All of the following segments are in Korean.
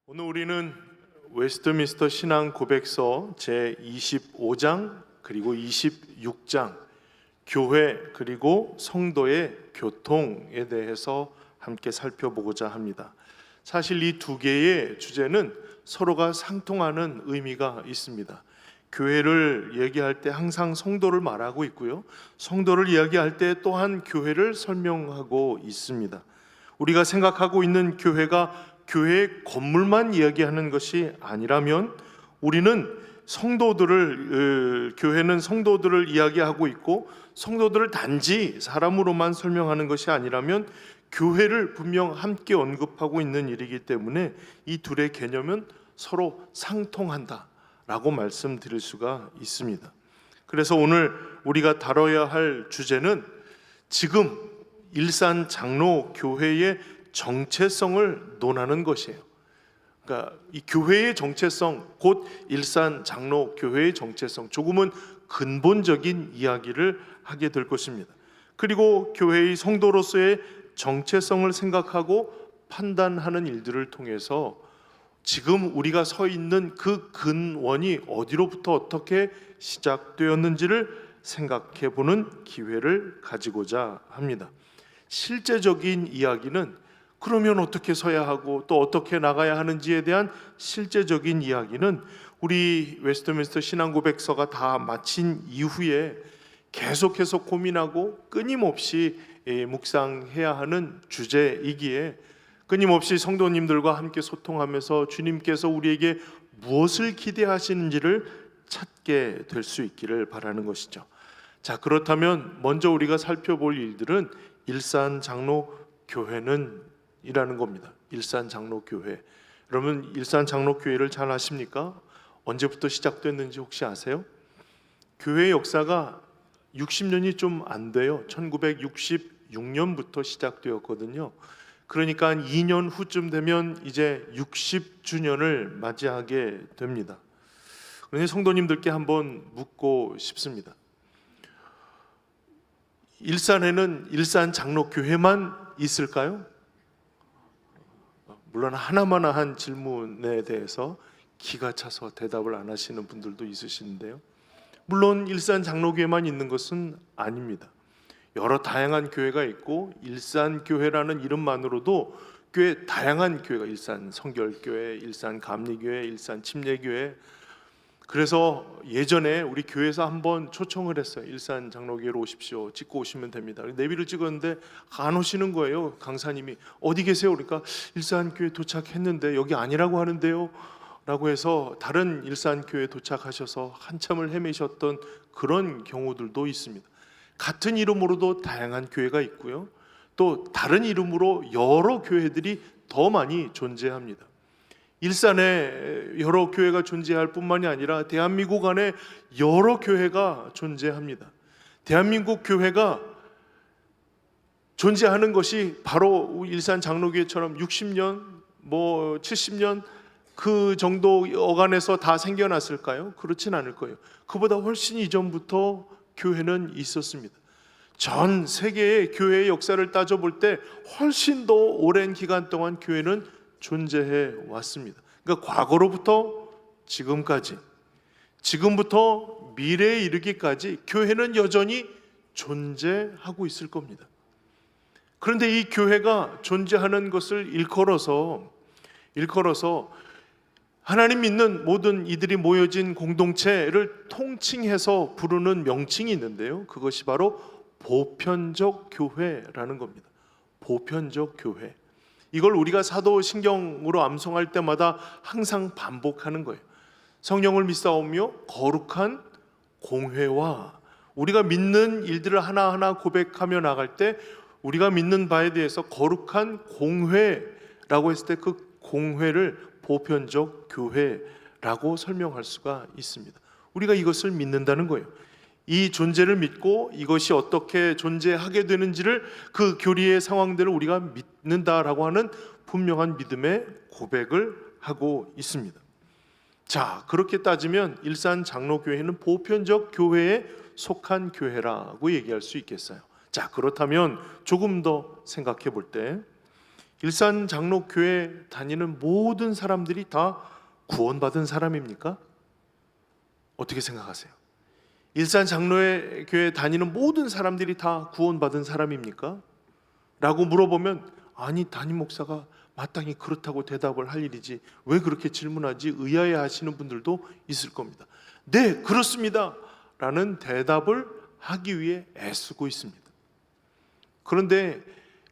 오늘 우리는 웨스트민스터 신앙 고백서 제 25장 그리고 26장 교회 그리고 성도의 교통에 대해서 함께 살펴보고자 합니다. 사실 이 두 개의 주제는 서로가 상통하는 의미가 있습니다. 교회를 얘기할 때 항상 성도를 말하고 있고요, 성도를 이야기할 때 또한 교회를 설명하고 있습니다. 우리가 생각하고 있는 교회가 교회의 건물만 이야기하는 것이 아니라면 우리는 교회는 성도들을 이야기하고 있고, 성도들을 단지 사람으로만 설명하는 것이 아니라면 교회를 분명 함께 언급하고 있는 일이기 때문에 이 둘의 개념은 서로 상통한다라고 말씀드릴 수가 있습니다. 그래서 오늘 우리가 다뤄야 할 주제는 지금 일산 장로교회의 정체성을 논하는 것이에요. 그러니까 이 교회의 정체성, 곧 일산 장로교회의 정체성, 조금은 근본적인 이야기를 하게 될 것입니다. 그리고 교회의 성도로서의 정체성을 생각하고 판단하는 일들을 통해서 지금 우리가 서 있는 그 근원이 어디로부터 어떻게 시작되었는지를 생각해 보는 기회를 가지고자 합니다. 실제적인 이야기는 그러면 어떻게 서야 하고 또 어떻게 나가야 하는지에 대한 실제적인 이야기는 우리 웨스트민스터 신앙고백서가 다 마친 이후에 계속해서 고민하고 끊임없이 묵상해야 하는 주제이기에 끊임없이 성도님들과 함께 소통하면서 주님께서 우리에게 무엇을 기대하시는지를 찾게 될 수 있기를 바라는 것이죠. 자, 그렇다면 먼저 우리가 살펴볼 일들은 일산 장로교회는 이라는 겁니다. 일산 장로교회. 여러분, 일산 장로교회를 잘 아십니까? 언제부터 시작됐는지 혹시 아세요? 교회의 역사가 60년이 좀 안 돼요. 1966년부터 시작되었거든요. 그러니까 한 2년 후쯤 되면 이제 60주년을 맞이하게 됩니다. 그런데 성도님들께 한번 묻고 싶습니다. 일산에는 일산 장로교회만 있을까요? 물론 하나마나한 질문에 대해서 기가 차서 대답을 안 하시는 분들도 있으시는데요, 물론 일산 장로교회만 있는 것은 아닙니다. 여러 다양한 교회가 있고 일산교회라는 이름만으로도 꽤 다양한 교회가, 일산 성결교회, 일산 감리교회, 일산 침례교회. 그래서 예전에 우리 교회에서 한번 초청을 했어요. 일산 장로교회로 오십시오, 찍고 오시면 됩니다. 내비를 찍었는데 안 오시는 거예요. 강사님이 어디 계세요? 그러니까 일산교회 도착했는데 여기 아니라고 하는데요 라고 해서 다른 일산교회에 도착하셔서 한참을 헤매셨던 그런 경우들도 있습니다. 같은 이름으로도 다양한 교회가 있고요, 또 다른 이름으로 여러 교회들이 더 많이 존재합니다. 일산에 여러 교회가 존재할 뿐만이 아니라 대한민국 안에 여러 교회가 존재합니다. 대한민국 교회가 존재하는 것이 바로 일산 장로교회처럼 60년, 70년 그 정도 어간에서 다 생겨났을까요? 그렇진 않을 거예요. 그보다 훨씬 이전부터 교회는 있었습니다. 전 세계의 교회의 역사를 따져볼 때 훨씬 더 오랜 기간 동안 교회는 존재해 왔습니다. 그러니까 과거로부터 지금까지, 지금부터 미래에 이르기까지 교회는 여전히 존재하고 있을 겁니다. 그런데 이 교회가 존재하는 것을 일컬어서 하나님 믿는 모든 이들이 모여진 공동체를 통칭해서 부르는 명칭이 있는데요, 그것이 바로 보편적 교회라는 겁니다. 보편적 교회. 이걸 우리가 사도신경으로 암송할 때마다 항상 반복하는 거예요. 성령을 믿사오며 거룩한 공회와, 우리가 믿는 일들을 하나하나 고백하며 나갈 때 우리가 믿는 바에 대해서 거룩한 공회라고 했을 때 그 공회를 보편적 교회라고 설명할 수가 있습니다. 우리가 이것을 믿는다는 거예요. 이 존재를 믿고 이것이 어떻게 존재하게 되는지를, 그 교리의 상황들을 우리가 믿는다라고 하는 분명한 믿음의 고백을 하고 있습니다. 자, 그렇게 따지면 일산 장로교회는 보편적 교회에 속한 교회라고 얘기할 수 있겠어요. 자, 그렇다면 조금 더 생각해 볼 때 일산 장로교회 다니는 모든 사람들이 다 구원받은 사람입니까? 어떻게 생각하세요? 일산 장로교회 다니는 모든 사람들이 다 구원받은 사람입니까? 라고 물어보면 아니, 담임 목사가 마땅히 그렇다고 대답을 할 일이지 왜 그렇게 질문하지? 의아해 하시는 분들도 있을 겁니다. 네, 그렇습니다 라는 대답을 하기 위해 애쓰고 있습니다. 그런데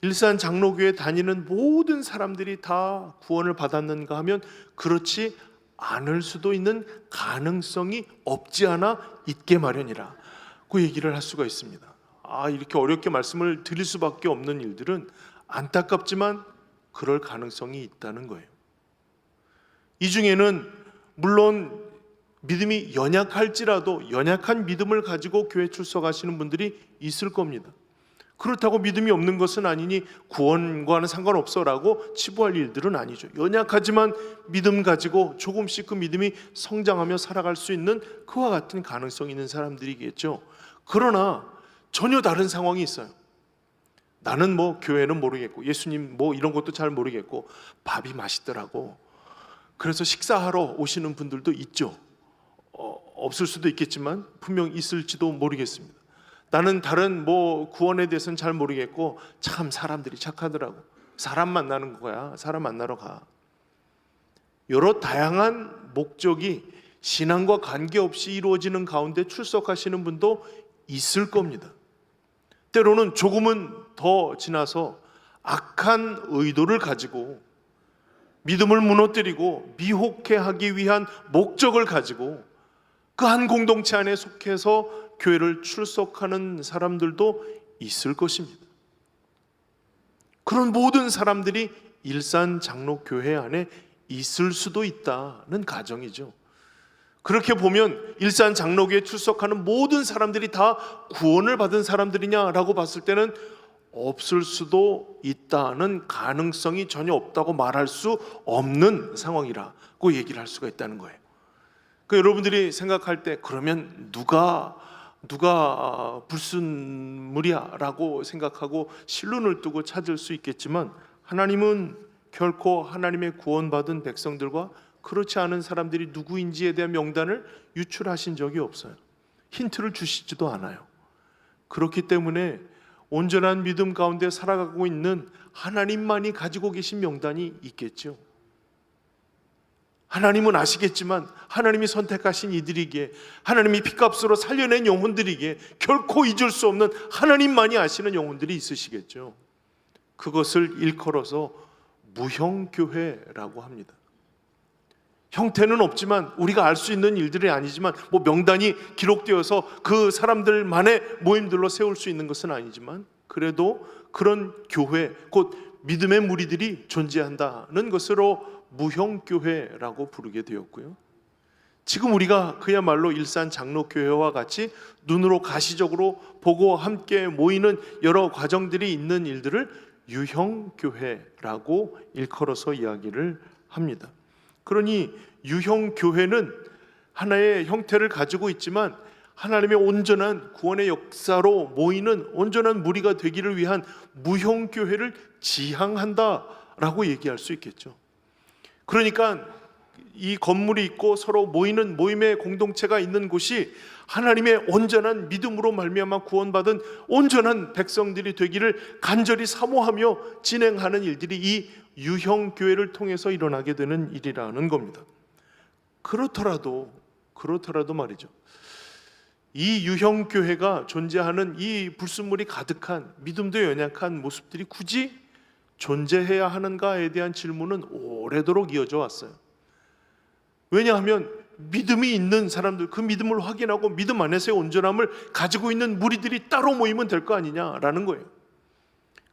일산 장로교회 다니는 모든 사람들이 다 구원을 받았는가 하면 그렇지 않을 수도 있는 가능성이 없지 않아 있게 마련이라 그 얘기를 할 수가 있습니다. 이렇게 어렵게 말씀을 드릴 수밖에 없는 일들은 안타깝지만 그럴 가능성이 있다는 거예요. 이 중에는 물론 믿음이 연약할지라도 연약한 믿음을 가지고 교회 출석하시는 분들이 있을 겁니다. 그렇다고 믿음이 없는 것은 아니니 구원과는 상관없어 라고 치부할 일들은 아니죠. 연약하지만 믿음 가지고 조금씩 그 믿음이 성장하며 살아갈 수 있는 그와 같은 가능성이 있는 사람들이겠죠. 그러나 전혀 다른 상황이 있어요. 나는 교회는 모르겠고 예수님 이런 것도 잘 모르겠고 밥이 맛있더라고. 그래서 식사하러 오시는 분들도 있죠. 없을 수도 있겠지만 분명 있을지도 모르겠습니다. 나는 다른 구원에 대해서는 잘 모르겠고 참 사람들이 착하더라고. 사람 만나는 거야. 사람 만나러 가. 여러 다양한 목적이 신앙과 관계없이 이루어지는 가운데 출석하시는 분도 있을 겁니다. 때로는 조금은 더 지나서 악한 의도를 가지고 믿음을 무너뜨리고 미혹해 하기 위한 목적을 가지고 그 한 공동체 안에 속해서 교회를 출석하는 사람들도 있을 것입니다. 그런 모든 사람들이 일산 장로교회 안에 있을 수도 있다는 가정이죠. 그렇게 보면 일산 장로교회에 출석하는 모든 사람들이 다 구원을 받은 사람들이냐라고 봤을 때는 없을 수도 있다는 가능성이 전혀 없다고 말할 수 없는 상황이라고 얘기를 할 수가 있다는 거예요. 여러분들이 생각할 때 그러면 누가 불순물이야 라고 생각하고 실눈을 뜨고 찾을 수 있겠지만 하나님은 결코 하나님의 구원받은 백성들과 그렇지 않은 사람들이 누구인지에 대한 명단을 유출하신 적이 없어요. 힌트를 주시지도 않아요. 그렇기 때문에 온전한 믿음 가운데 살아가고 있는 하나님만이 가지고 계신 명단이 있겠죠. 하나님은 아시겠지만 하나님이 선택하신 이들이기에 하나님이 피값으로 살려낸 영혼들이기에 결코 잊을 수 없는 하나님만이 아시는 영혼들이 있으시겠죠. 그것을 일컬어서 무형교회라고 합니다. 형태는 없지만 우리가 알 수 있는 일들이 아니지만 명단이 기록되어서 그 사람들만의 모임들로 세울 수 있는 것은 아니지만 그래도 그런 교회 곧 믿음의 무리들이 존재한다는 것으로 무형교회라고 부르게 되었고요. 지금 우리가 그야말로 일산 장로교회와 같이 눈으로 가시적으로 보고 함께 모이는 여러 과정들이 있는 일들을 유형교회라고 일컬어서 이야기를 합니다. 그러니 유형교회는 하나의 형태를 가지고 있지만 하나님의 온전한 구원의 역사로 모이는 온전한 무리가 되기를 위한 무형교회를 지향한다라고 얘기할 수 있겠죠. 그러니까 이 건물이 있고 서로 모이는 모임의 공동체가 있는 곳이 하나님의 온전한 믿음으로 말미암아 구원받은 온전한 백성들이 되기를 간절히 사모하며 진행하는 일들이 이 유형교회를 통해서 일어나게 되는 일이라는 겁니다. 그렇더라도 말이죠, 이 유형교회가 존재하는 이 불순물이 가득한 믿음도 연약한 모습들이 굳이 존재해야 하는가에 대한 질문은 오래도록 이어져 왔어요. 왜냐하면 믿음이 있는 사람들, 그 믿음을 확인하고 믿음 안에서의 온전함을 가지고 있는 무리들이 따로 모이면 될 거 아니냐라는 거예요.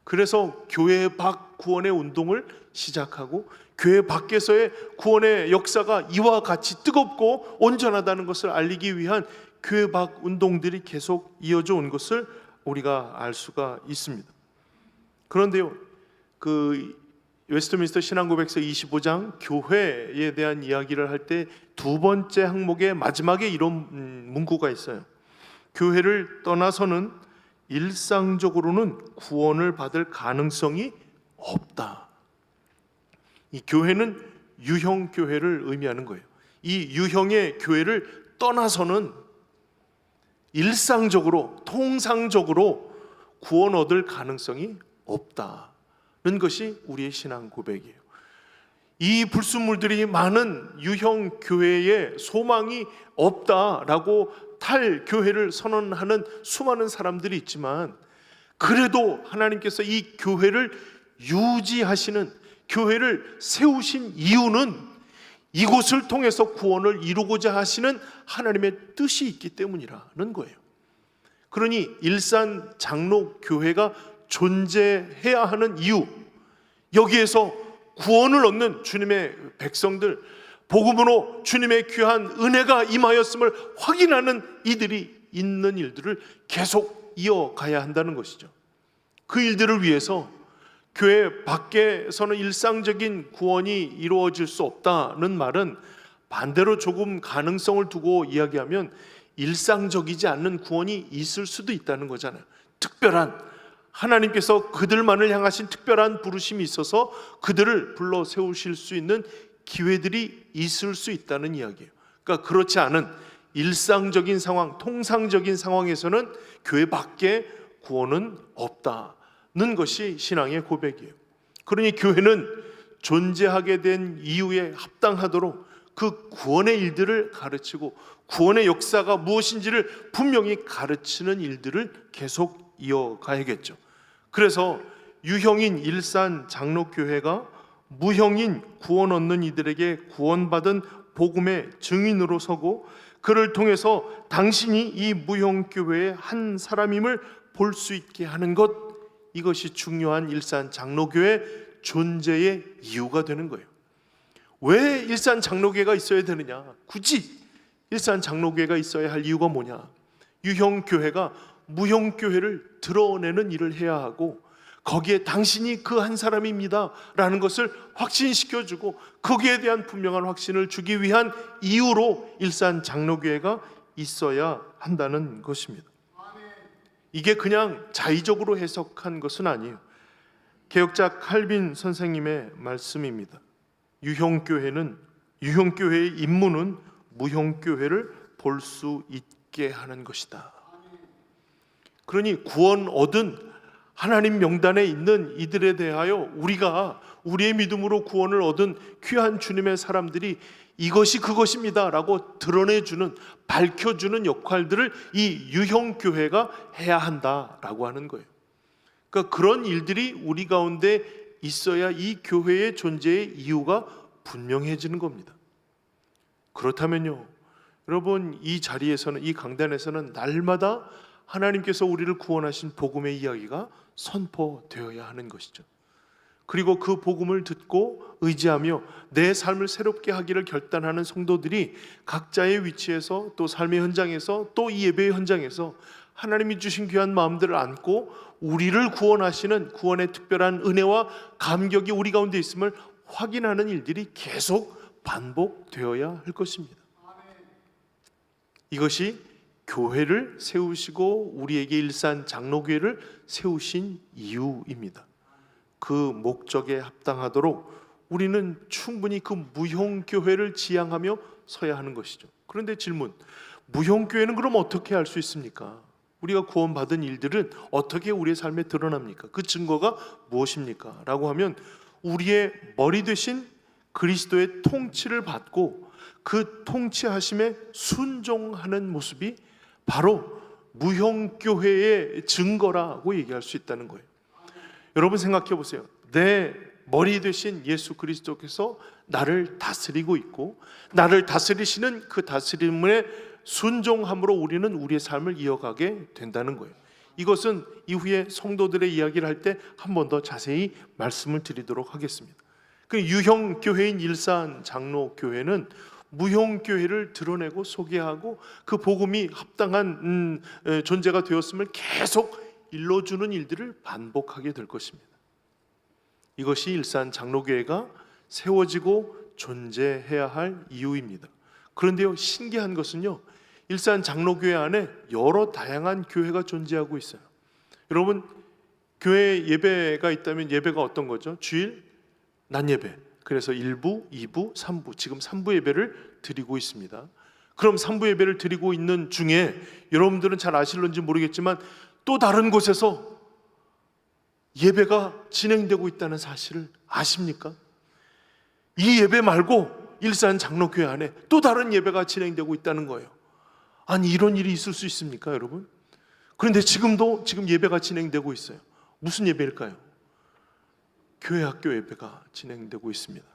그래서 교회 밖 구원의 운동을 시작하고 교회 밖에서의 구원의 역사가 이와 같이 뜨겁고 온전하다는 것을 알리기 위한 교회 밖 운동들이 계속 이어져 온 것을 우리가 알 수가 있습니다. 그런데요, 웨스트민스터 신앙고백서 25장 교회에 대한 이야기를 할 때 두 번째 항목의 마지막에 이런 문구가 있어요. 교회를 떠나서는 일상적으로는 구원을 받을 가능성이 없다. 이 교회는 유형 교회를 의미하는 거예요. 이 유형의 교회를 떠나서는 일상적으로, 통상적으로 구원 얻을 가능성이 없다는 것이 우리의 신앙 고백이에요. 이 불순물들이 많은 유형 교회에 소망이 없다라고 탈교회를 선언하는 수많은 사람들이 있지만, 그래도 하나님께서 이 교회를 유지하시는, 교회를 세우신 이유는 이곳을 통해서 구원을 이루고자 하시는 하나님의 뜻이 있기 때문이라는 거예요. 그러니 일산 장로교회가 존재해야 하는 이유, 여기에서 구원을 얻는 주님의 백성들, 복음으로 주님의 귀한 은혜가 임하였음을 확인하는 이들이 있는 일들을 계속 이어가야 한다는 것이죠. 그 일들을 위해서 교회 밖에서는 일상적인 구원이 이루어질 수 없다는 말은 반대로 조금 가능성을 두고 이야기하면 일상적이지 않는 구원이 있을 수도 있다는 거잖아요. 특별한, 하나님께서 그들만을 향하신 특별한 부르심이 있어서 그들을 불러 세우실 수 있는 기회들이 있을 수 있다는 이야기예요. 그러니까 그렇지 않은 일상적인 상황, 통상적인 상황에서는 교회 밖에 구원은 없다는 것이 신앙의 고백이에요. 그러니 교회는 존재하게 된 이유에 합당하도록 그 구원의 일들을 가르치고 구원의 역사가 무엇인지를 분명히 가르치는 일들을 계속 이어가야겠죠. 그래서 유형인 일산 장로교회가 무형인 구원 얻는 이들에게 구원받은 복음의 증인으로 서고, 그를 통해서 당신이 이 무형교회의 한 사람임을 볼 수 있게 하는 것, 이것이 중요한 일산 장로교회 존재의 이유가 되는 거예요. 왜 일산 장로교회가 있어야 되느냐? 굳이 일산 장로교회가 있어야 할 이유가 뭐냐? 유형교회가 무형교회를 드러내는 일을 해야 하고, 거기에 당신이 그 한 사람입니다 라는 것을 확신시켜주고 거기에 대한 분명한 확신을 주기 위한 이유로 일산 장로교회가 있어야 한다는 것입니다. 이게 그냥 자의적으로 해석한 것은 아니에요. 개혁자 칼빈 선생님의 말씀입니다. 유형교회의 임무는 무형교회를 볼 수 있게 하는 것이다. 그러니 구원 얻은 하나님 명단에 있는 이들에 대하여 우리가 우리의 믿음으로 구원을 얻은 귀한 주님의 사람들이 이것이 그것입니다 라고 드러내주는, 밝혀주는 역할들을 이 유형교회가 해야 한다라고 하는 거예요. 그러니까 그런 일들이 우리 가운데 있어야 이 교회의 존재의 이유가 분명해지는 겁니다. 그렇다면요, 여러분, 이 자리에서는, 이 강단에서는 날마다 하나님께서 우리를 구원하신 복음의 이야기가 선포되어야 하는 것이죠. 그리고 그 복음을 듣고 의지하며 내 삶을 새롭게 하기를 결단하는 성도들이 각자의 위치에서, 또 삶의 현장에서, 또 이 예배의 현장에서 하나님이 주신 귀한 마음들을 안고 우리를 구원하시는 구원의 특별한 은혜와 감격이 우리 가운데 있음을 확인하는 일들이 계속 반복되어야 할 것입니다. 이것이 교회를 세우시고 우리에게 일산 장로교회를 세우신 이유입니다. 그 목적에 합당하도록 우리는 충분히 그 무형교회를 지향하며 서야 하는 것이죠. 그런데 질문, 무형교회는 그럼 어떻게 할 수 있습니까? 우리가 구원받은 일들은 어떻게 우리의 삶에 드러납니까? 그 증거가 무엇입니까? 라고 하면 우리의 머리 되신 그리스도의 통치를 받고 그 통치하심에 순종하는 모습이 바로 무형교회의 증거라고 얘기할 수 있다는 거예요. 여러분 생각해 보세요. 내 머리 되신 예수 그리스도께서 나를 다스리고 있고 나를 다스리시는 그 다스림에 순종함으로 우리는 우리의 삶을 이어가게 된다는 거예요. 이것은 이후에 성도들의 이야기를 할 때 한 번 더 자세히 말씀을 드리도록 하겠습니다. 그 유형 교회인 일산 장로 교회는 무형 교회를 드러내고 소개하고 그 복음이 합당한 존재가 되었음을 계속 일러주는 일들을 반복하게 될 것입니다. 이것이 일산 장로교회가 세워지고 존재해야 할 이유입니다. 그런데요, 신기한 것은요, 일산 장로교회 안에 여러 다양한 교회가 존재하고 있어요. 여러분, 교회 예배가 있다면 예배가 어떤 거죠? 주일, 낮 예배, 그래서 1부, 2부, 3부, 지금 3부 예배를 드리고 있습니다. 그럼 3부 예배를 드리고 있는 중에 여러분들은 잘 아실런지 모르겠지만 또 다른 곳에서 예배가 진행되고 있다는 사실을 아십니까? 이 예배 말고 일산 장로교회 안에 또 다른 예배가 진행되고 있다는 거예요. 아니, 이런 일이 있을 수 있습니까, 여러분? 그런데 지금 예배가 진행되고 있어요. 무슨 예배일까요? 교회 학교 예배가 진행되고 있습니다.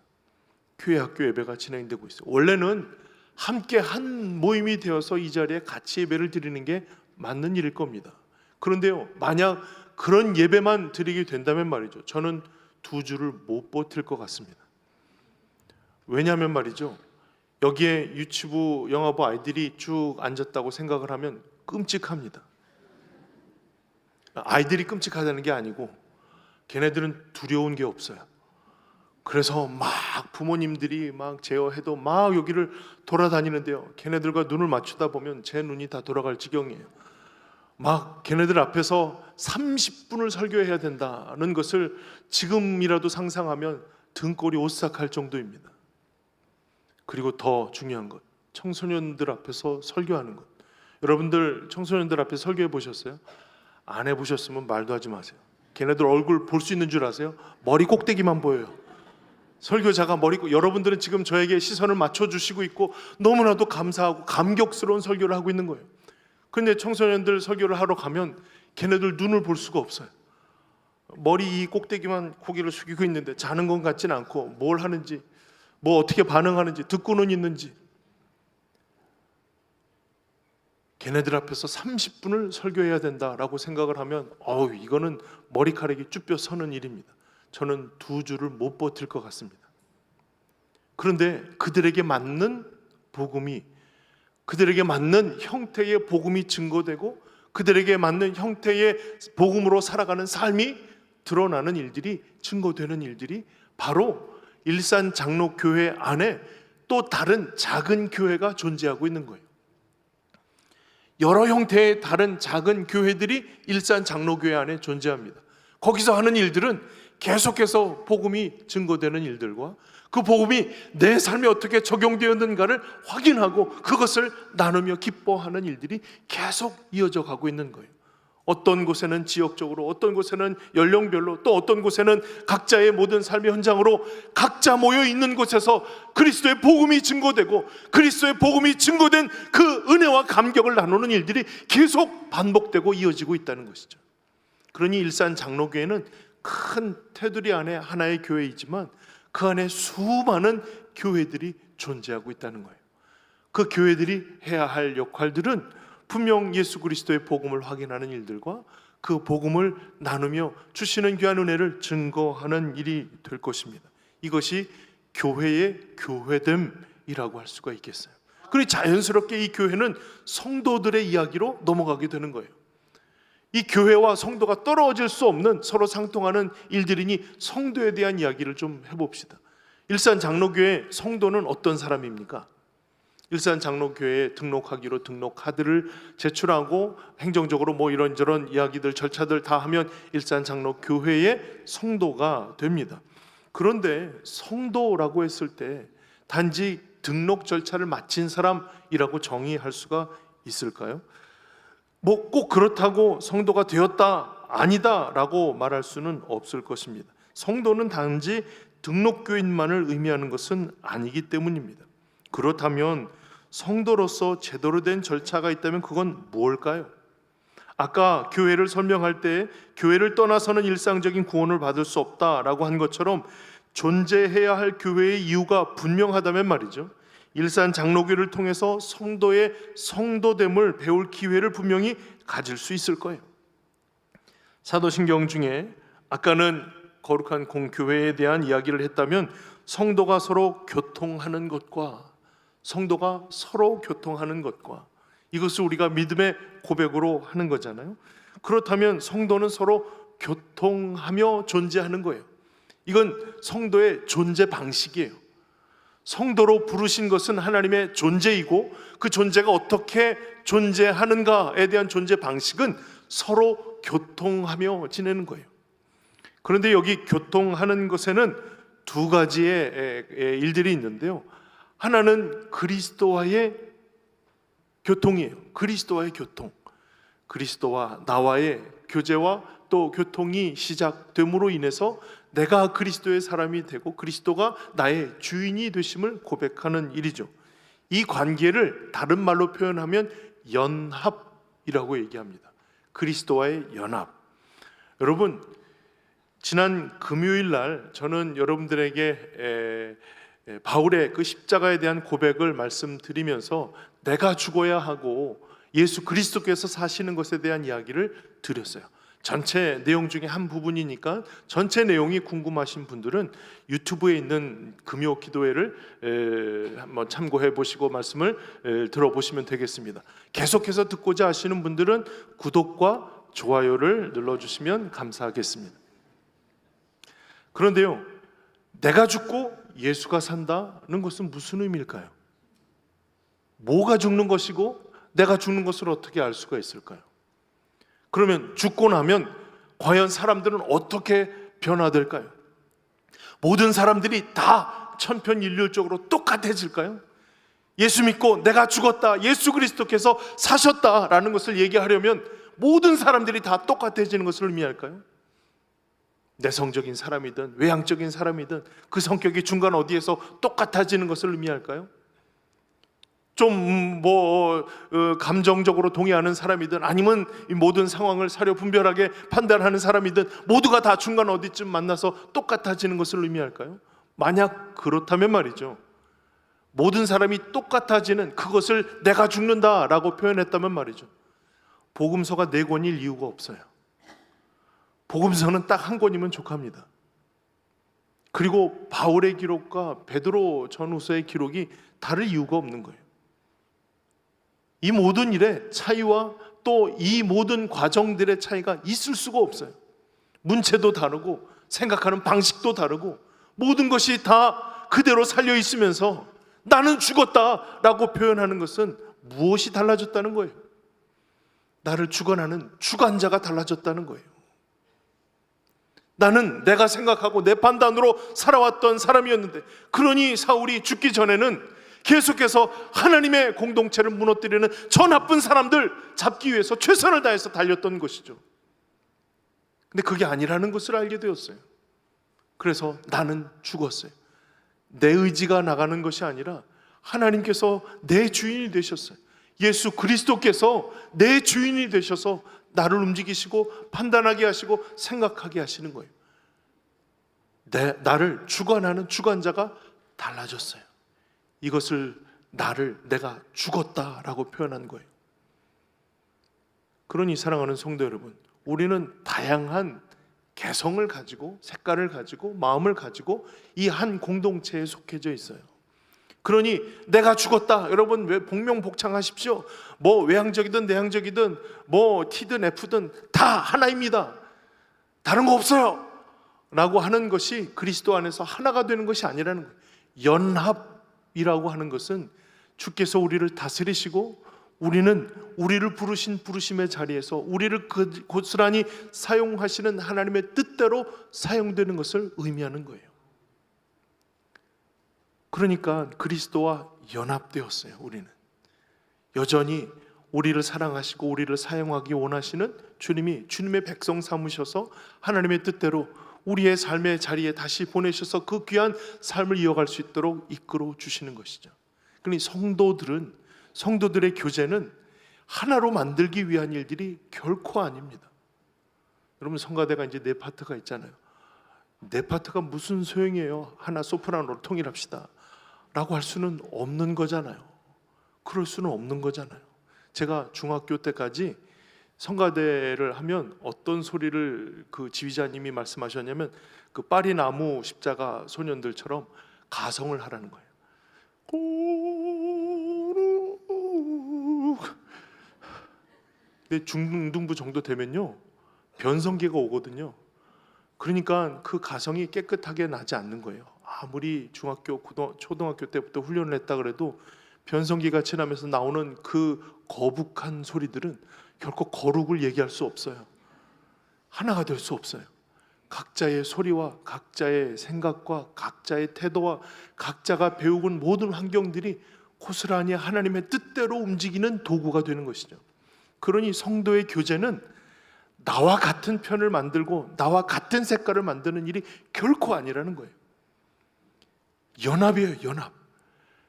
교회 학교 예배가 진행되고 있어요. 원래는 함께 한 모임이 되어서 이 자리에 같이 예배를 드리는 게 맞는 일일 겁니다. 그런데요, 만약 그런 예배만 드리게 된다면 말이죠, 저는 2주를 못 버틸 것 같습니다. 왜냐하면 말이죠, 여기에 유치부, 영화부 아이들이 쭉 앉았다고 생각을 하면 끔찍합니다. 아이들이 끔찍하다는 게 아니고 걔네들은 두려운 게 없어요. 그래서 막 부모님들이 막 제어해도 막 여기를 돌아다니는데요, 걔네들과 눈을 맞추다 보면 제 눈이 다 돌아갈 지경이에요. 막 걔네들 앞에서 30분을 설교해야 된다는 것을 지금이라도 상상하면 등골이 오싹할 정도입니다. 그리고 더 중요한 것, 청소년들 앞에서 설교하는 것. 여러분들 청소년들 앞에서 설교해 보셨어요? 안 해보셨으면 말도 하지 마세요. 걔네들 얼굴 볼 수 있는 줄 아세요? 머리 꼭대기만 보여요. 설교자가 여러분들은 지금 저에게 시선을 맞춰주시고 있고 너무나도 감사하고 감격스러운 설교를 하고 있는 거예요. 그런데 청소년들 설교를 하러 가면 걔네들 눈을 볼 수가 없어요. 머리 이 꼭대기만 고개를 숙이고 있는데 자는 것 같지는 않고 뭘 하는지, 뭐 어떻게 반응하는지, 듣고는 있는지. 걔네들 앞에서 30분을 설교해야 된다라고 생각을 하면 이거는 머리카락이 쭈뼛 서는 일입니다. 저는 2주를 못 버틸 것 같습니다. 그런데 그들에게 맞는 복음이, 그들에게 맞는 형태의 복음이 증거되고 그들에게 맞는 형태의 복음으로 살아가는 삶이 드러나는 일들이, 증거되는 일들이 바로 일산 장로교회 안에 또 다른 작은 교회가 존재하고 있는 거예요. 여러 형태의 다른 작은 교회들이 일산 장로교회 안에 존재합니다. 거기서 하는 일들은 계속해서 복음이 증거되는 일들과 그 복음이 내 삶에 어떻게 적용되었는가를 확인하고 그것을 나누며 기뻐하는 일들이 계속 이어져 가고 있는 거예요. 어떤 곳에는 지역적으로, 어떤 곳에는 연령별로, 또 어떤 곳에는 각자의 모든 삶의 현장으로 각자 모여 있는 곳에서 그리스도의 복음이 증거되고 그리스도의 복음이 증거된 그 은혜와 감격을 나누는 일들이 계속 반복되고 이어지고 있다는 것이죠. 그러니 일산 장로교회는 큰 테두리 안에 하나의 교회이지만 그 안에 수많은 교회들이 존재하고 있다는 거예요. 그 교회들이 해야 할 역할들은 분명 예수 그리스도의 복음을 확인하는 일들과 그 복음을 나누며 주시는 귀한 은혜를 증거하는 일이 될 것입니다. 이것이 교회의 교회됨이라고 할 수가 있겠어요. 그리고 자연스럽게 이 교회는 성도들의 이야기로 넘어가게 되는 거예요. 이 교회와 성도가 떨어질 수 없는 서로 상통하는 일들이니 성도에 대한 이야기를 좀 해봅시다. 일산 장로교회 성도는 어떤 사람입니까? 일산 장로교회에 등록하기로 등록 카드를 제출하고 행정적으로 뭐 이런저런 이야기들, 절차들 다 하면 일산 장로교회의 성도가 됩니다. 그런데 성도라고 했을 때 단지 등록 절차를 마친 사람이라고 정의할 수가 있을까요? 뭐 꼭 그렇다고 성도가 되었다, 아니다라고 말할 수는 없을 것입니다. 성도는 단지 등록교인만을 의미하는 것은 아니기 때문입니다. 그렇다면 성도로서 제대로 된 절차가 있다면 그건 무엇일까요? 아까 교회를 설명할 때 교회를 떠나서는 일상적인 구원을 받을 수 없다라고 한 것처럼 존재해야 할 교회의 이유가 분명하다면 말이죠, 일산 장로교를 통해서 성도의 성도됨을 배울 기회를 분명히 가질 수 있을 거예요. 사도신경 중에 아까는 거룩한 공교회에 대한 이야기를 했다면 성도가 서로 교통하는 것과 이것을 우리가 믿음의 고백으로 하는 거잖아요. 그렇다면 성도는 서로 교통하며 존재하는 거예요. 이건 성도의 존재 방식이에요. 성도로 부르신 것은 하나님의 존재이고 그 존재가 어떻게 존재하는가에 대한 존재 방식은 서로 교통하며 지내는 거예요. 그런데 여기 교통하는 것에는 두 가지의 일들이 있는데요. 하나는 그리스도와의 교통이에요. 그리스도와의 교통. 그리스도와 나와의 교제와 또 교통이 시작됨으로 인해서 내가 그리스도의 사람이 되고 그리스도가 나의 주인이 되심을 고백하는 일이죠. 이 관계를 다른 말로 표현하면 연합이라고 얘기합니다. 그리스도와의 연합. 여러분, 지난 금요일 날 저는 여러분들에게 바울의 그 십자가에 대한 고백을 말씀드리면서 내가 죽어야 하고 예수 그리스도께서 사시는 것에 대한 이야기를 드렸어요. 전체 내용 중에 한 부분이니까 전체 내용이 궁금하신 분들은 유튜브에 있는 금요 기도회를 한번 참고해 보시고 말씀을 들어보시면 되겠습니다. 계속해서 듣고자 하시는 분들은 구독과 좋아요를 눌러주시면 감사하겠습니다. 그런데요, 내가 죽고 예수가 산다는 것은 무슨 의미일까요? 뭐가 죽는 것이고 내가 죽는 것을 어떻게 알 수가 있을까요? 그러면 죽고 나면 과연 사람들은 어떻게 변화될까요? 모든 사람들이 다 천편일률적으로 똑같아질까요? 예수 믿고 내가 죽었다, 예수 그리스도께서 사셨다라는 것을 얘기하려면 모든 사람들이 다 똑같아지는 것을 의미할까요? 내성적인 사람이든 외향적인 사람이든 그 성격이 중간 어디에서 똑같아지는 것을 의미할까요? 좀 감정적으로 동의하는 사람이든 아니면 이 모든 상황을 사려 분별하게 판단하는 사람이든 모두가 다 중간 어디쯤 만나서 똑같아지는 것을 의미할까요? 만약 그렇다면 말이죠, 모든 사람이 똑같아지는 그것을 내가 죽는다라고 표현했다면 말이죠, 복음서가 4권일 이유가 없어요. 복음서는 딱 한 권이면 족합니다. 그리고 바울의 기록과 베드로 전후서의 기록이 다를 이유가 없는 거예요. 이 모든 일의 차이와 또 이 모든 과정들의 차이가 있을 수가 없어요. 문체도 다르고 생각하는 방식도 다르고 모든 것이 다 그대로 살려 있으면서 나는 죽었다라고 표현하는 것은 무엇이 달라졌다는 거예요? 나를 주관하는 주관자가 달라졌다는 거예요. 나는 내가 생각하고 내 판단으로 살아왔던 사람이었는데, 그러니 사울이 죽기 전에는 계속해서 하나님의 공동체를 무너뜨리는 저 나쁜 사람들 잡기 위해서 최선을 다해서 달렸던 것이죠. 근데 그게 아니라는 것을 알게 되었어요. 그래서 나는 죽었어요. 내 의지가 나가는 것이 아니라 하나님께서 내 주인이 되셨어요. 예수 그리스도께서 내 주인이 되셔서 나를 움직이시고 판단하게 하시고 생각하게 하시는 거예요. 나를 주관하는 주관자가 달라졌어요. 이것을 내가 죽었다라고 표현한 거예요. 그러니 사랑하는 성도 여러분, 우리는 다양한 개성을 가지고 색깔을 가지고 마음을 가지고 이 한 공동체에 속해져 있어요. 그러니 내가 죽었다, 여러분 왜 복명복창하십시오. 뭐 외향적이든 내향적이든 뭐 T든 F든 다 하나입니다. 다른 거 없어요 라고 하는 것이 그리스도 안에서 하나가 되는 것이 아니라는 거예요. 연합이라고 하는 것은 주께서 우리를 다스리시고 우리는 우리를 부르신 부르심의 자리에서 우리를 고스란히 사용하시는 하나님의 뜻대로 사용되는 것을 의미하는 거예요. 그러니까 그리스도와 연합되었어요. 우리는 여전히 우리를 사랑하시고 우리를 사용하기 원하시는 주님이 주님의 백성 삼으셔서 하나님의 뜻대로 우리의 삶의 자리에 다시 보내셔서 그 귀한 삶을 이어갈 수 있도록 이끌어 주시는 것이죠. 그러니 성도들의 교제는 하나로 만들기 위한 일들이 결코 아닙니다. 여러분, 성가대가 이제 4파트가 있잖아요. 4파트가 무슨 소용이에요? 하나 소프라노로 통일합시다 라고 할 수는 없는 거잖아요. 그럴 수는 없는 거잖아요. 제가 중학교 때까지 성가대를 하면 어떤 소리를 그 지휘자님이 말씀하셨냐면 그 파리 나무 십자가 소년들처럼 가성을 하라는 거예요. 근데 중등부 정도 되면요 변성기가 오거든요. 그러니까 그 가성이 깨끗하게 나지 않는 거예요. 아무리 중학교, 초등학교 때부터 훈련을 했다 그래도 변성기가 지나면서 나오는 그 거북한 소리들은 결코 거룩을 얘기할 수 없어요. 하나가 될 수 없어요. 각자의 소리와 각자의 생각과 각자의 태도와 각자가 배우는 모든 환경들이 고스란히 하나님의 뜻대로 움직이는 도구가 되는 것이죠. 그러니 성도의 교제는 나와 같은 편을 만들고 나와 같은 색깔을 만드는 일이 결코 아니라는 거예요. 연합이에요, 연합.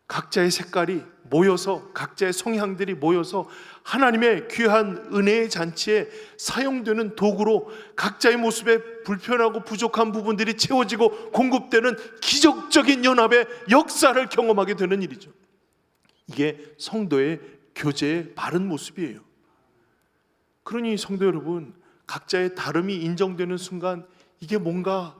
각자의 색깔이 모여서, 각자의 성향들이 모여서 하나님의 귀한 은혜의 잔치에 사용되는 도구로 각자의 모습에 불편하고 부족한 부분들이 채워지고 공급되는 기적적인 연합의 역사를 경험하게 되는 일이죠. 이게 성도의 교제의 바른 모습이에요. 그러니 성도 여러분, 각자의 다름이 인정되는 순간 이게 뭔가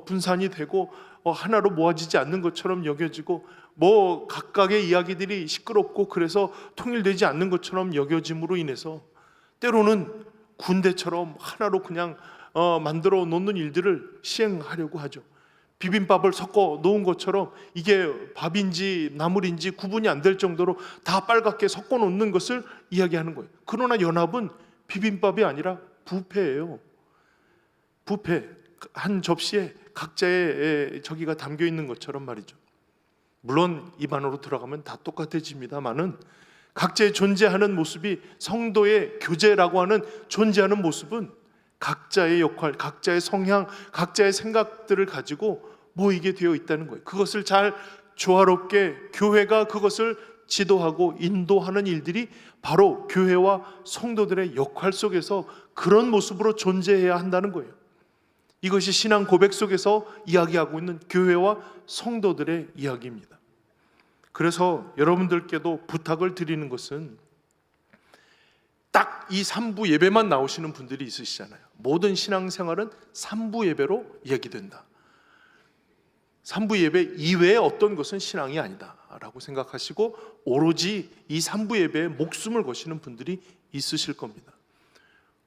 분산이 되고 하나로 모아지지 않는 것처럼 여겨지고, 뭐 각각의 이야기들이 시끄럽고 그래서 통일되지 않는 것처럼 여겨짐으로 인해서 때로는 군대처럼 하나로 그냥 만들어 놓는 일들을 시행하려고 하죠. 비빔밥을 섞어 놓은 것처럼 이게 밥인지 나물인지 구분이 안 될 정도로 다 빨갛게 섞어 놓는 것을 이야기하는 거예요. 그러나 연합은 비빔밥이 아니라 뷔페예요. 뷔페, 한 접시에 각자의 저기가 담겨 있는 것처럼 말이죠. 물론 입 안으로 들어가면 다 똑같아집니다만은 각자의 존재하는 모습이, 성도의 교제라고 하는 존재하는 모습은 각자의 역할, 각자의 성향, 각자의 생각들을 가지고 모이게 되어 있다는 거예요. 그것을 잘 조화롭게 교회가 그것을 지도하고 인도하는 일들이 바로 교회와 성도들의 역할 속에서 그런 모습으로 존재해야 한다는 거예요. 이것이 신앙 고백 속에서 이야기하고 있는 교회와 성도들의 이야기입니다. 그래서 여러분들께도 부탁을 드리는 것은, 딱 이 3부 예배만 나오시는 분들이 있으시잖아요. 모든 신앙생활은 3부 예배로 이야기된다. 3부 예배 이외에 어떤 것은 신앙이 아니다 라고 생각하시고 오로지 이 3부 예배에 목숨을 거시는 분들이 있으실 겁니다.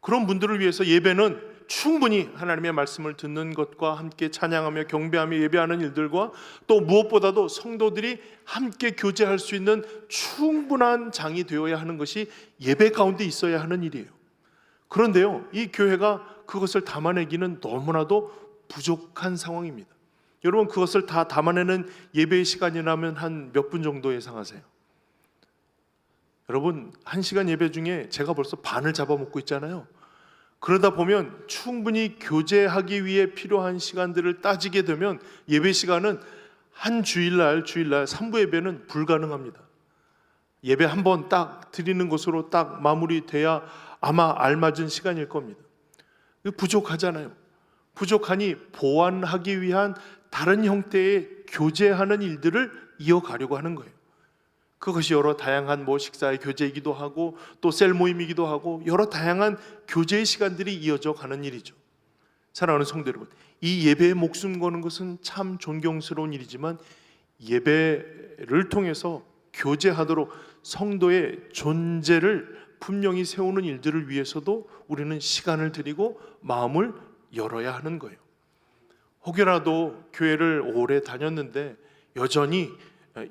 그런 분들을 위해서 예배는 충분히 하나님의 말씀을 듣는 것과 함께 찬양하며 경배하며 예배하는 일들과, 또 무엇보다도 성도들이 함께 교제할 수 있는 충분한 장이 되어야 하는 것이 예배 가운데 있어야 하는 일이에요. 그런데요, 이 교회가 그것을 담아내기는 너무나도 부족한 상황입니다. 여러분, 그것을 다 담아내는 예배의 시간이라면 한 몇 분 정도 예상하세요? 여러분, 1시간 예배 중에 제가 벌써 반을 잡아먹고 있잖아요. 그러다 보면 충분히 교제하기 위해 필요한 시간들을 따지게 되면 예배 시간은 한 주일날 3부 예배는 불가능합니다. 예배 한 번 딱 드리는 것으로 딱 마무리돼야 아마 알맞은 시간일 겁니다. 부족하잖아요. 부족하니 보완하기 위한 다른 형태의 교제하는 일들을 이어가려고 하는 거예요. 그것이 여러 다양한 식사의 교제이기도 하고 또 셀 모임이기도 하고 여러 다양한 교제의 시간들이 이어져 가는 일이죠. 사랑하는 성도 여러분, 이 예배에 목숨 거는 것은 참 존경스러운 일이지만 예배를 통해서 교제하도록 성도의 존재를 분명히 세우는 일들을 위해서도 우리는 시간을 드리고 마음을 열어야 하는 거예요. 혹여라도 교회를 오래 다녔는데 여전히,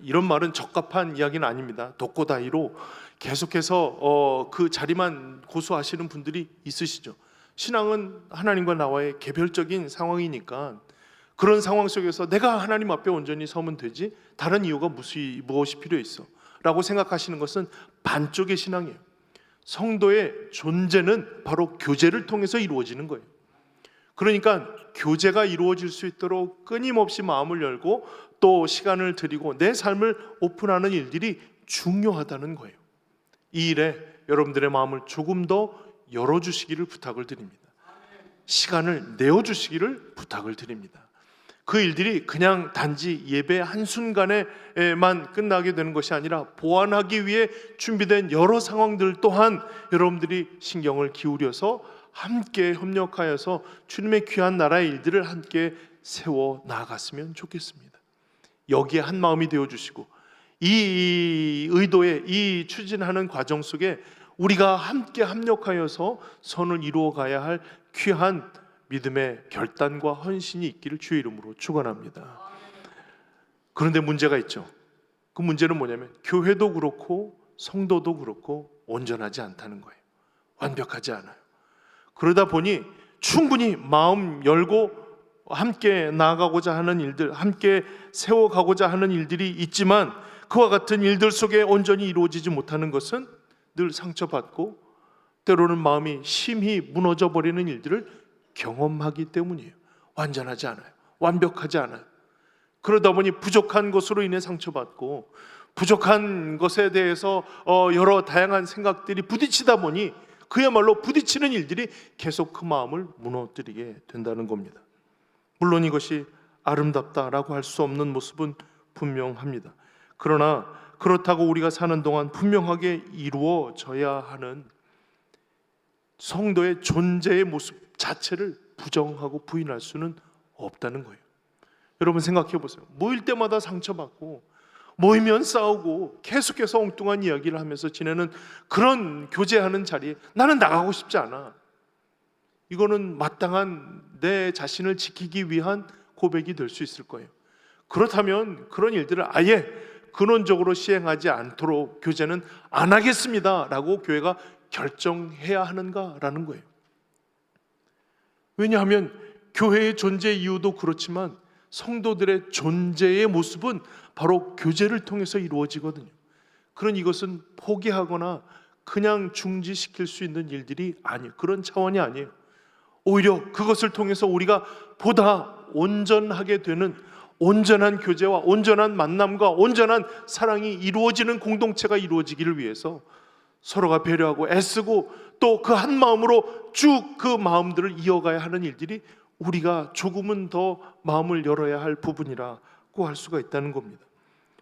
이런 말은 적합한 이야기는 아닙니다, 독고다이로 계속해서 그 자리만 고수하시는 분들이 있으시죠. 신앙은 하나님과 나와의 개별적인 상황이니까 그런 상황 속에서 내가 하나님 앞에 온전히 서면 되지 다른 이유가 무엇이 필요 있어 라고 생각하시는 것은 반쪽의 신앙이에요. 성도의 존재는 바로 교제를 통해서 이루어지는 거예요. 그러니까 교제가 이루어질 수 있도록 끊임없이 마음을 열고 또 시간을 드리고 내 삶을 오픈하는 일들이 중요하다는 거예요. 이 일에 여러분들의 마음을 조금 더 열어주시기를 부탁을 드립니다. 시간을 내어주시기를 부탁을 드립니다. 그 일들이 그냥 단지 예배 한순간에만 끝나게 되는 것이 아니라 보완하기 위해 준비된 여러 상황들 또한 여러분들이 신경을 기울여서 함께 협력하여서 주님의 귀한 나라의 일들을 함께 세워 나아갔으면 좋겠습니다. 여기에 한 마음이 되어주시고 이 의도에, 이 추진하는 과정 속에 우리가 함께 협력하여서 선을 이루어가야 할 귀한 믿음의 결단과 헌신이 있기를 주의 이름으로 축원합니다. 그런데 문제가 있죠. 그 문제는 뭐냐면 교회도 그렇고 성도도 그렇고 온전하지 않다는 거예요. 완벽하지 않아요. 그러다 보니 충분히 마음 열고 함께 나아가고자 하는 일들, 함께 세워가고자 하는 일들이 있지만 그와 같은 일들 속에 온전히 이루어지지 못하는 것은 늘 상처받고 때로는 마음이 심히 무너져 버리는 일들을 경험하기 때문이에요. 완전하지 않아요. 완벽하지 않아요. 그러다 보니 부족한 것으로 인해 상처받고 부족한 것에 대해서 여러 다양한 생각들이 부딪히다 보니 그야말로 부딪히는 일들이 계속 그 마음을 무너뜨리게 된다는 겁니다. 물론 이것이 아름답다라고 할 수 없는 모습은 분명합니다. 그러나 그렇다고 우리가 사는 동안 분명하게 이루어져야 하는 성도의 존재의 모습 자체를 부정하고 부인할 수는 없다는 거예요. 여러분 생각해 보세요. 모일 때마다 상처받고 모이면 싸우고 계속해서 엉뚱한 이야기를 하면서 지내는 그런 교제하는 자리에 나는 나가고 싶지 않아. 이거는 마땅한 내 자신을 지키기 위한 고백이 될 수 있을 거예요. 그렇다면 그런 일들을 아예 근원적으로 시행하지 않도록 교제는 안 하겠습니다 라고 교회가 결정해야 하는가라는 거예요. 왜냐하면 교회의 존재 이유도 그렇지만 성도들의 존재의 모습은 바로 교제를 통해서 이루어지거든요. 그런 이것은 포기하거나 그냥 중지시킬 수 있는 일들이 아니에요. 그런 차원이 아니에요. 오히려 그것을 통해서 우리가 보다 온전하게 되는 온전한 교제와 온전한 만남과 온전한 사랑이 이루어지는 공동체가 이루어지기를 위해서 서로가 배려하고 애쓰고 또 그 한 마음으로 쭉 그 마음들을 이어가야 하는 일들이 우리가 조금은 더 마음을 열어야 할 부분이라고 할 수가 있다는 겁니다.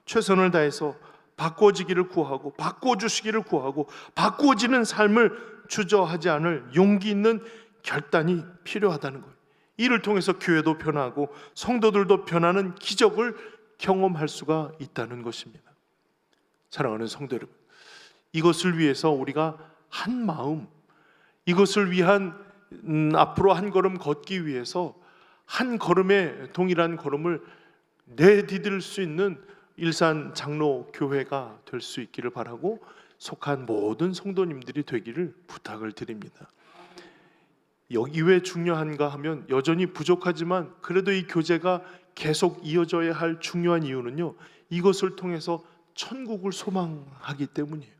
최선을 다해서 바꿔지기를 구하고 바꿔주시기를 구하고 바꿔지는 삶을 주저하지 않을 용기 있는 결단이 필요하다는 거예요. 이를 통해서 교회도 변하고 성도들도 변하는 기적을 경험할 수가 있다는 것입니다. 사랑하는 성도 여러분, 이것을 위해서 우리가 한 마음, 이것을 위한 앞으로 한 걸음 걷기 위해서 한 걸음에 동일한 걸음을 내디딜 수 있는 일산 장로교회가 될 수 있기를 바라고 속한 모든 성도님들이 되기를 부탁을 드립니다. 여기 왜 중요한가 하면 여전히 부족하지만 그래도 이 교제가 계속 이어져야 할 중요한 이유는요, 이것을 통해서 천국을 소망하기 때문이에요.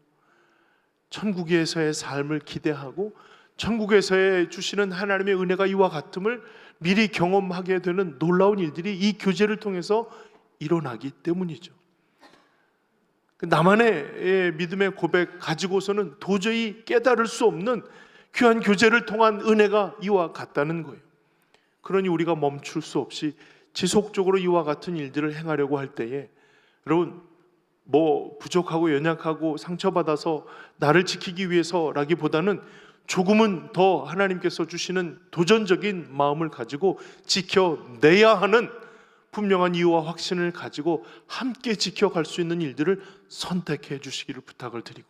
천국에서의 삶을 기대하고 천국에서의 주시는 하나님의 은혜가 이와 같음을 미리 경험하게 되는 놀라운 일들이 이 교제를 통해서 일어나기 때문이죠. 나만의 믿음의 고백 가지고서는 도저히 깨달을 수 없는 귀한 교제를 통한 은혜가 이와 같다는 거예요. 그러니 우리가 멈출 수 없이 지속적으로 이와 같은 일들을 행하려고 할 때에 여러분 부족하고 연약하고 상처받아서 나를 지키기 위해서라기보다는 조금은 더 하나님께서 주시는 도전적인 마음을 가지고 지켜내야 하는 분명한 이유와 확신을 가지고 함께 지켜갈 수 있는 일들을 선택해 주시기를 부탁을 드리고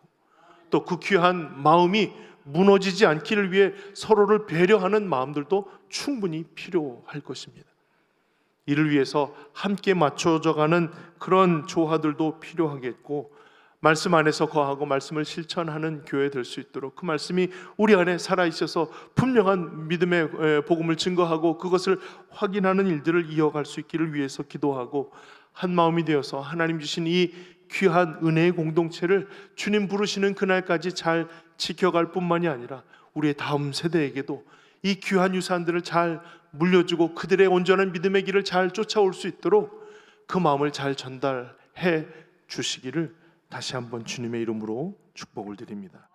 또 그 귀한 마음이 무너지지 않기를 위해 서로를 배려하는 마음들도 충분히 필요할 것입니다. 이를 위해서 함께 맞춰져가는 그런 조화들도 필요하겠고 말씀 안에서 거하고 말씀을 실천하는 교회 될 수 있도록 그 말씀이 우리 안에 살아있어서 분명한 믿음의 복음을 증거하고 그것을 확인하는 일들을 이어갈 수 있기를 위해서 기도하고 한 마음이 되어서 하나님 주신 이 귀한 은혜의 공동체를 주님 부르시는 그날까지 잘 지켜갈 뿐만이 아니라 우리의 다음 세대에게도 이 귀한 유산들을 잘 물려주고 그들의 온전한 믿음의 길을 잘 쫓아올 수 있도록 그 마음을 잘 전달해 주시기를 다시 한번 주님의 이름으로 축복을 드립니다.